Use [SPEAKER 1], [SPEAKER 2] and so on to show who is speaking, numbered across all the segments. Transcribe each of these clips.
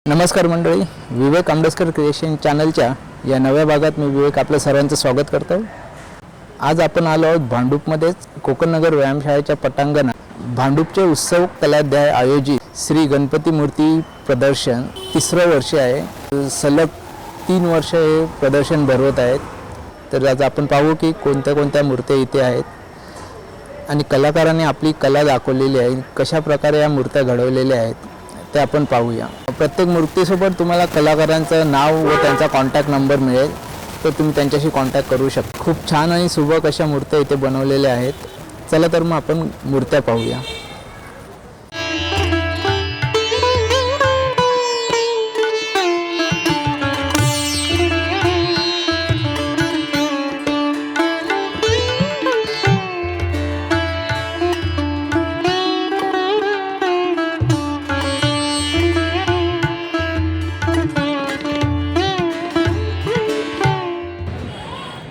[SPEAKER 1] नमस्कार मंडळी, विवेक आंबेडकर क्रिएशन चॅनलच्या या नव्या भागात मी विवेक आपलं सर्वांचं स्वागत करतो. आज आपण आलो आहोत भांडूपमध्येच कोकणनगर व्यायामशाळेच्या पटांगणात. भांडूपचे उत्सव कलाध्याय आयोजित श्री गणपती मूर्ती प्रदर्शन 3रं वर्ष आहे. सलग 3 वर्ष हे प्रदर्शन भरवत आहेत. तर आज आपण पाहू की कोणत्या कोणत्या मूर्त्या इथे आहेत आणि कलाकारांनी आपली कला दाखवलेली आहे. कशा प्रकारे या मूर्त्या घडवलेल्या आहेत ते आपण पाहूया. प्रत्येक मूर्तीसोबत तुम्हाला कलाकारांचं नाव व त्यांचा कॉन्टॅक्ट नंबर मिळेल, तर तुम्ही त्यांच्याशी कॉन्टॅक्ट करू शकता. खूप छान आणि सुबक अशा मूर्त्या इथे बनवलेल्या आहेत. चला तर मग आपण मूर्त्या पाहूया.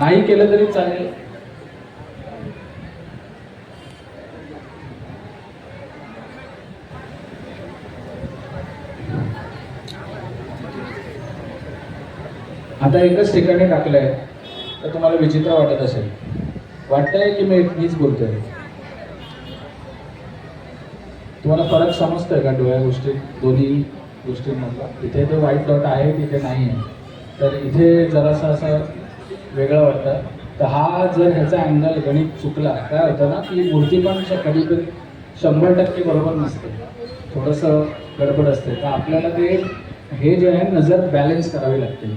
[SPEAKER 2] नाही केलं तरी चालेल. आता एकच ठिकाणी टाकलंय तर तुम्हाला विचित्र वाटत असेल. वाटतंय की मी मीच बोलतोय. तुम्हाला फरक समजतोय का डोळ्या गोष्टी दोन्ही गोष्टींमधला? इथे तो व्हाईट डॉट आहे, तिथे नाही आहे. तर इथे जरासा असं वेगळं वाटतं. तर हा जर ह्याचा अँगल गणित चुकला काय होतं ना की मूर्ती पण कधी कधी 100% बरोबर नसते, थोडंसं गडबड असते. तर आपल्याला ते हे जे आहे नजर बॅलन्स करावी लागते.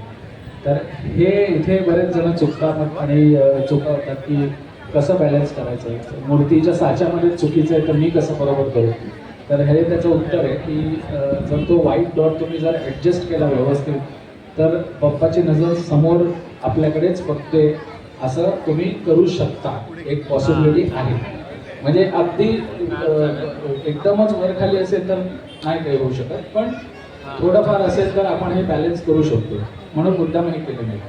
[SPEAKER 2] तर हे इथे बरेच जण चुकतात आणि चुकवतात की कसं बॅलन्स करायचं. मूर्तीच्या साच्यामध्ये चुकीचं आहे तर मी कसं बरोबर करू. तर हे त्याचं उत्तर आहे की जर तो व्हाईट डॉट तुम्ही जर ॲडजस्ट केला व्यवस्थित तर बाप्पाची नजर समोर आपल्याकडेच बघते असं तुम्ही करू शकता. एक पॉसिबिलिटी आहे. म्हणजे अगदी एकदमच वरखाली असेल तर नाही काही होऊ शकत, पण थोडंफार असेल तर आपण हे बॅलन्स करू शकतो. म्हणून मुद्दाम हे केलं नाही.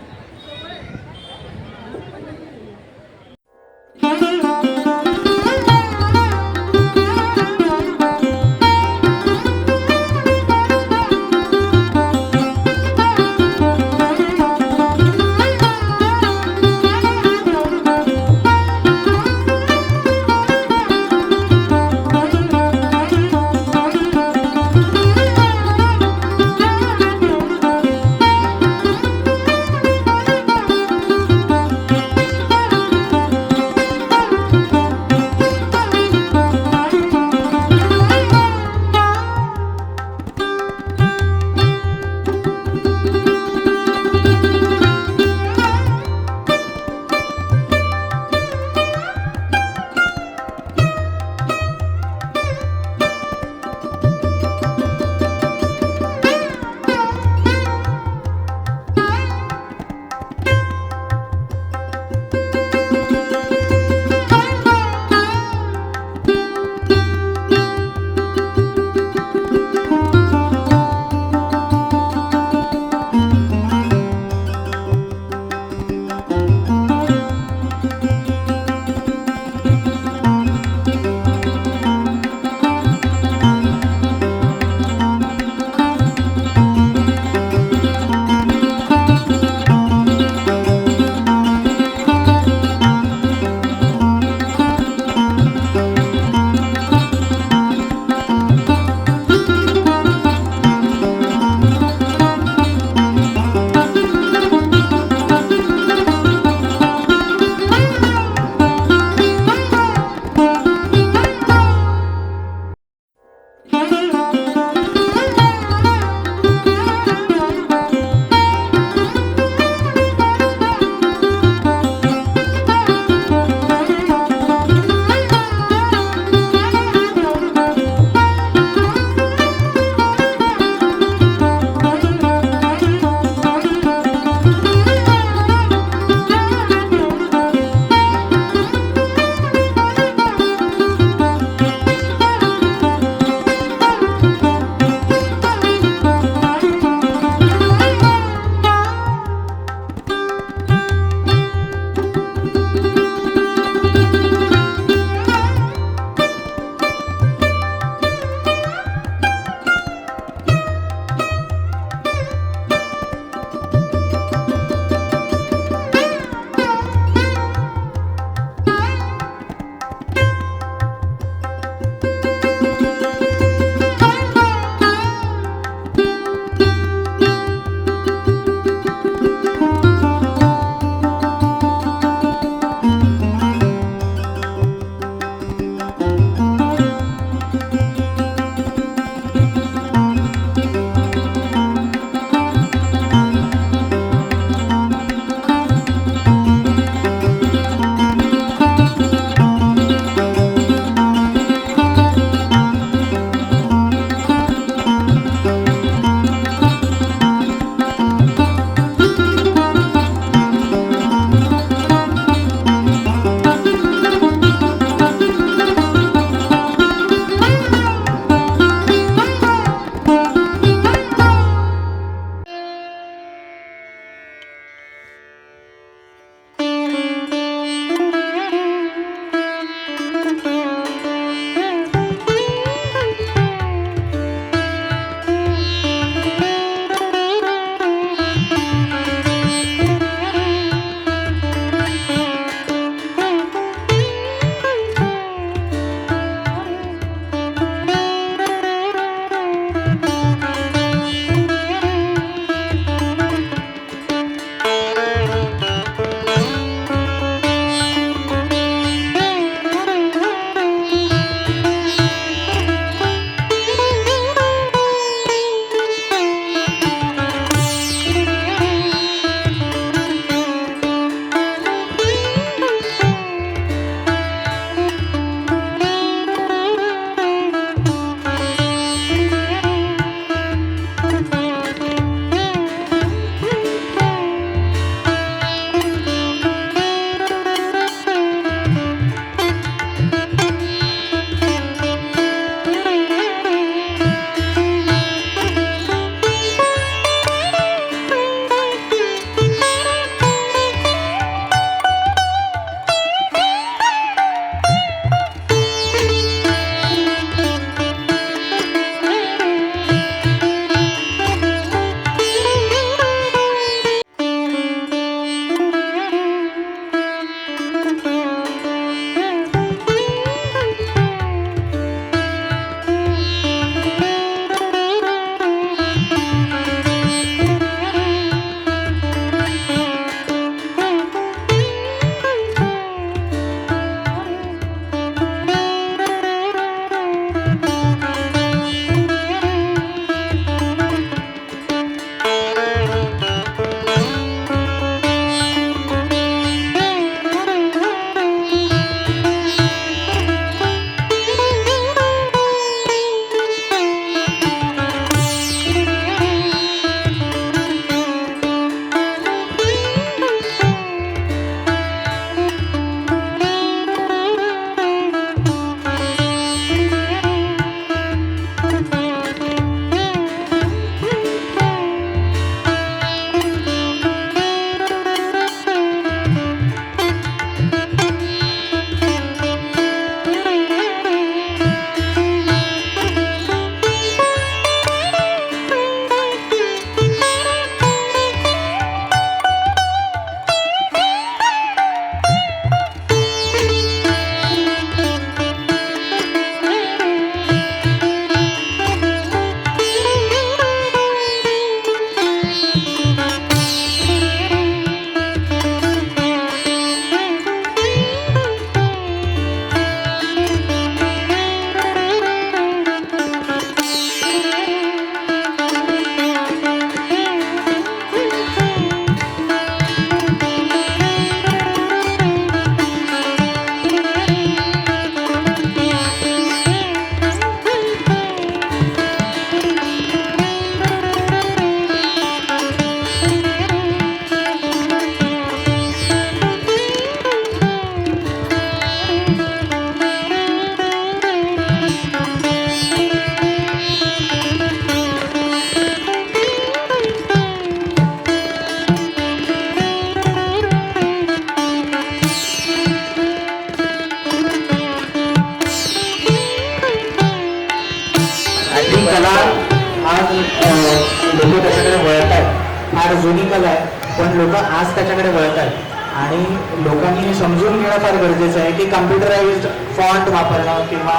[SPEAKER 3] लोक त्याच्याकडे वळत आहेत. फार जुनी कला आहे पण लोक आज त्याच्याकडे वळत आहेत आणि लोकांनी हे समजून घेणं फार गरजेचं आहे की कम्प्युटराइज्ड फॉन्ट वापरणं किंवा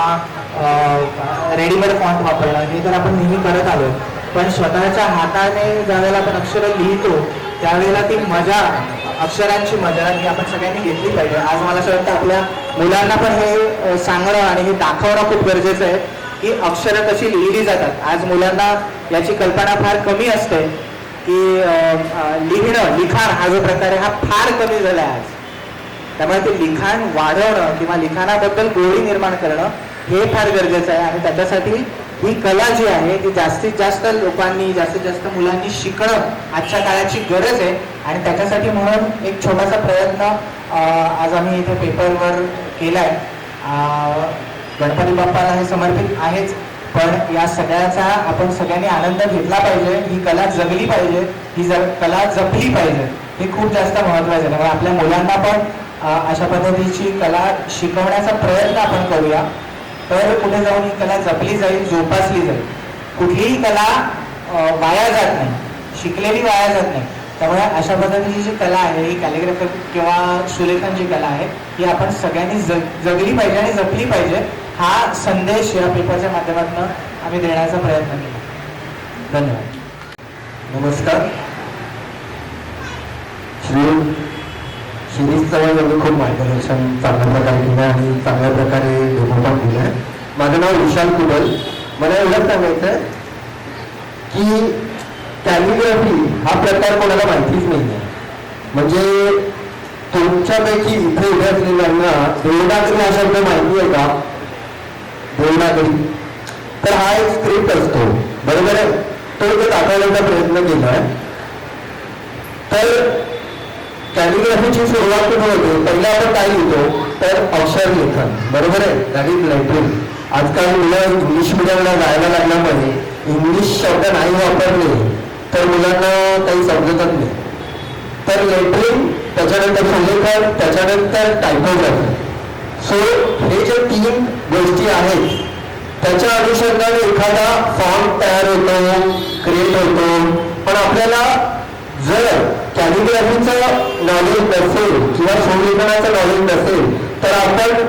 [SPEAKER 3] रेडीमेड फॉन्ट वापरणं हे तर आपण नेहमी करत आलो, पण स्वतःच्या हाताने ज्यावेळेला आपण अक्षरं लिहितो त्यावेळेला ती मजा, अक्षरांची मजा ही आपण सगळ्यांनी घेतली पाहिजे. आज मला असं वाटतं आपल्या मुलांना पण हे सांगणं आणि हे दाखवणं खूप गरजेचं आहे की अक्षरं कशी लिहिली जातात. आज मुलांना याची कल्पना फार कमी असते की लिहिणं, लिखाण हा जो प्रकार आहे हा फार कमी झाला आहे आज. त्यामुळे ते लिखाण वाढवणं किंवा लिखाणाबद्दल गोडी निर्माण करणं हे फार गरजेचं आहे आणि त्याच्यासाठी ही कला जी आहे ती जास्तीत जास्त लोकांनी, जास्तीत जास्त मुलांनी शिकणं आजच्या काळाची गरज आहे. आणि त्याच्यासाठी म्हणून एक छोटासा प्रयत्न आज आम्ही इथे पेपरवर केला आहे. गणपती बाप्पाला हे समर्पित आहेच, पण या सगळ्याचा आपण सगळ्यांनी आनंद घेतला पाहिजे, ही कला जगली पाहिजे, ही कला जपली पाहिजे, हे खूप जास्त महत्त्वाचं आहे. त्यामुळे आपल्या मुलांना पण अशा पद्धतीची कला शिकवण्याचा प्रयत्न आपण करूया, तर पुढे जाऊन ही कला जपली जाईल, जोपासली जाईल. कुठलीही कला वाया जात नाही, शिकलेली वाया जात नाही. त्यामुळे अशा पद्धतीची जी कला आहे, ही कॅलिग्राफी किंवा सुलेखन जी कला आहे ही आपण सगळ्यांनी जगली पाहिजे आणि जपली पाहिजे, हा संदेश या पेपरच्या माध्यमातून आम्ही देण्याचा प्रयत्न केला. धन्यवाद.
[SPEAKER 4] नमस्कार. शिरीष चव्हाण यांनी खूप मार्गदर्शन चांगल्या प्रकारे केलं आणि चांगल्या प्रकारे डेमो दिलं आहे. माझं नाव विशाल कुबल. मला एवढंच सांगायचं आहे की कॅलिग्राफी हा प्रकार कोणाला माहितीच नाही आहे. म्हणजे तुमच्यापैकी इथे उभे असलेल्यांना देवनागरी हा शब्द माहिती आहे का? देवनागरी तर हा एक स्क्रिप्ट असतो, बरोबर आहे. तो इथे दाखवण्याचा प्रयत्न केला आहे. तर कॅलिग्राफीची सुरुवात कुठे होते? पहिला आपण काय लिहितो तर अक्षर लेखन, बरोबर आहे. That is lettering. आजकाल मुलं इंग्लिश मिडियमला जायला लागल्यामुळे इंग्लिश शब्द नाही वापरले तर मुलांना काही समजतच नाही. तर लेटरिंग, त्याच्यानंतर सुलेखन, त्याच्यानंतर टायपोग्राफी. सो हे जे 3 गोष्टी आहेत त्याच्या अनुषंगाने एखादा फॉर्म तयार होतो, क्रिएट होतो. पण आपल्याला जर कॅलिग्राफीचं नॉलेज नसेल किंवा सुलेखनाचं नॉलेज नसेल तर आपण,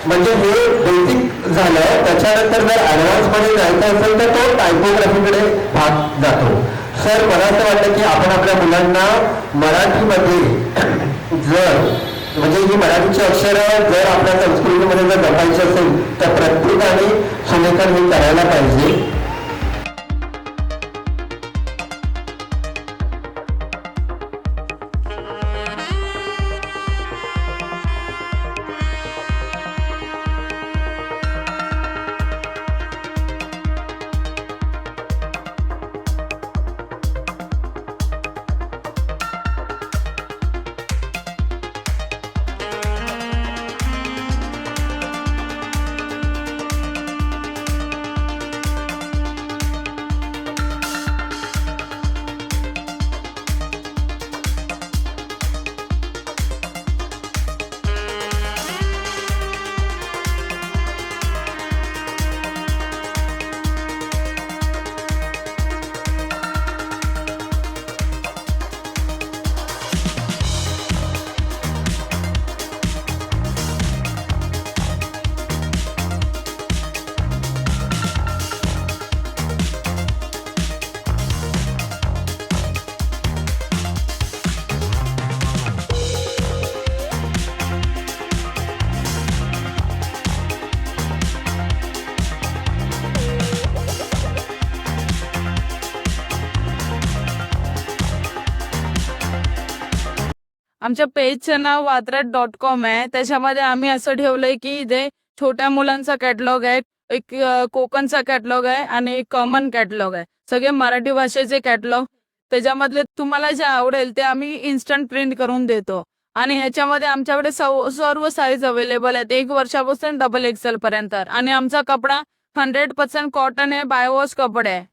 [SPEAKER 4] म्हणजे हे बेसिक झालं, त्याच्यानंतर जर ॲडव्हान्समध्ये जायचं असेल तर तो टायपोग्राफीकडे भाग जातो. सर, मला असं वाटतं की आपण आपल्या मुलांना मराठीमध्ये जर, म्हणजे ही मराठीची अक्षरं जर आपल्या संस्कृतीमध्ये जर जपायची असेल तर प्रत्येकाने सुलेखन हे करायला पाहिजे.
[SPEAKER 5] आमच्या पेजचं नाव वात्रट.com आहे. त्याच्यामध्ये आम्ही असं ठेवलंय की इथे छोट्या मुलांचा कॅटलॉग आहे, एक कोकणचा कॅटलॉग आहे आणि एक कॉमन कॅटलॉग आहे. सगळे मराठी भाषेचे कॅटलॉग. त्याच्यामधले तुम्हाला जे आवडेल ते आम्ही इन्स्टंट प्रिंट करून देतो. आणि ह्याच्यामध्ये आमच्याकडे सर्व साईज अवेलेबल आहेत, 1 वर्षापासून XXL पर्यंत. आणि आमचा कपडा 100% कॉटन आहे, बायोवॉश कपडे आहे.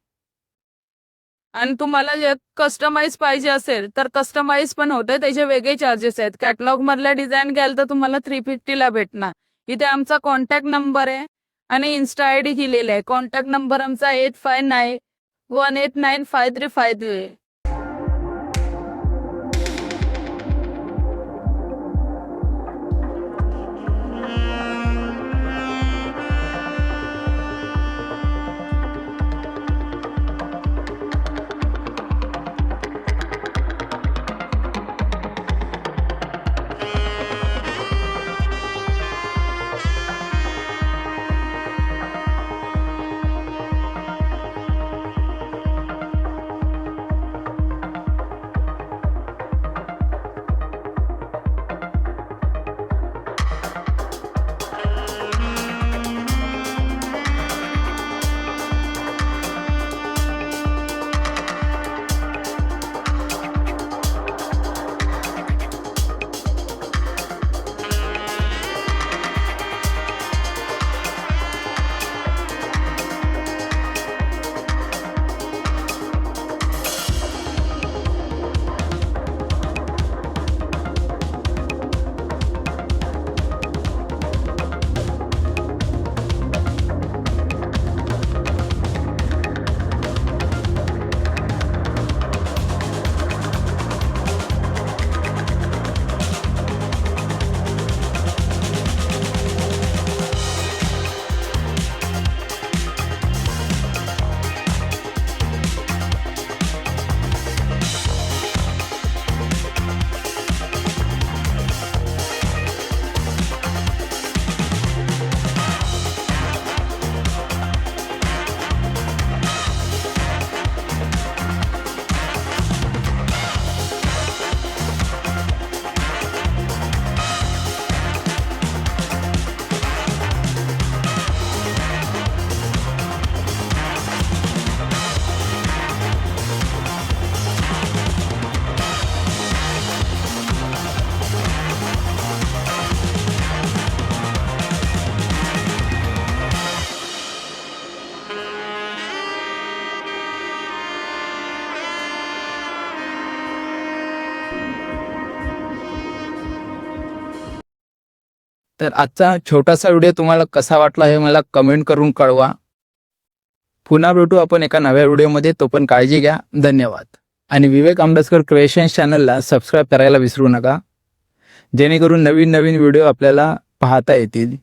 [SPEAKER 5] आणि तुम्हाला जे कस्टमाइज पाहिजे असेल तर कस्टमाइज पण होते, त्याचे वेगळे चार्जेस आहेत. कॅटलॉग मधल्या डिझाईन घ्याल तर तुम्हाला 350 ला भेटणार. इथे आमचा कॉन्टॅक्ट नंबर आहे आणि इन्स्टा ID दिलेला आहे. कॉन्टॅक्ट नंबर आमचा 8591 18953538.
[SPEAKER 1] तर आजचा छोटासा व्हिडिओ तुम्हाला कसा वाटला हे मला कमेंट करून कळवा. पुन्हा भेटू आपण एका नव्या व्हिडिओमध्ये. तो पण काळजी घ्या. धन्यवाद. आणि विवेक आंबेडकर क्रिएशन्स चॅनलला सबस्क्राईब करायला विसरू नका, जेणेकरून नवीन नवीन व्हिडिओ आपल्याला पाहता येतील.